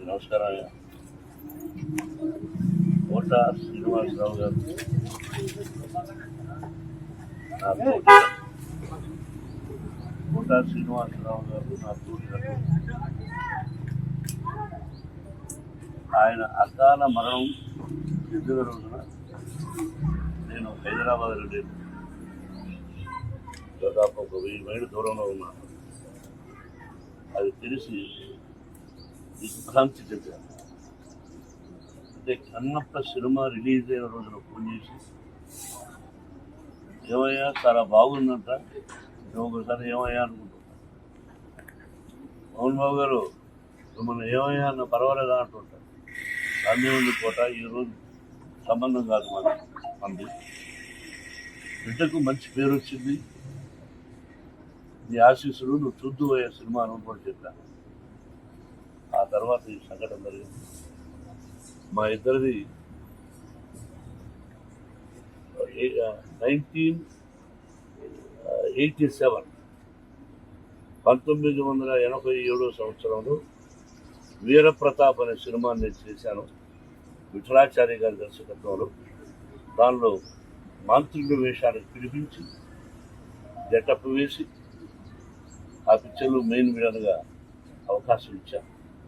నమస్కారం అయ్యా. కోట శ్రీనివాసరావు గారు నా తోటి కోట శ్రీనివాసరావు గారు నా తోటి ఆయన అకాల మరణం చెందిన రోజున నేను హైదరాబాద్ లేదు, దాదాపు ఒక 1000 మైళ్ళ దూరంలో ఉన్నాను. అది తెలిసి దిగ్భ్రాంతి చెందాను. అంటే కన్నప్ప సినిమా రిలీజ్ అయిన రోజున ఫోన్ చేసి, ఏమయ్యా చాలా బాగుందంట, ఒకసారి ఏమయ్యా అనుకుంటున్నా, మోహన్ బాబు గారు మిమ్మల్ని ఏమయ్యా అన్న పర్వాలేదా అంటుంటారు. దాన్ని ఉంది కోట, ఈరోజు సంబంధం కాదు మంది బిడ్డకు మంచి పేరు వచ్చింది, నీ ఆశీస్సులు నువ్వు చూద్దు అయ్యే సినిమా అని కూడా చెప్పాను. ఆ తర్వాత ఈ సంఘటన జరిగింది. మా ఇద్దరిది 1987 1987 సంవత్సరంలో వీరప్రతాప్ అనే సినిమా నేను చేశాను, విఠలాచార్య గారి దర్శకత్వంలో. దానిలో మాంత్రికుడి వేషానికి పిలిపించి గెటప్ వేసి ఆ పిక్చర్లో మెయిన్ విలన్గా అవకాశం ఇచ్చాను.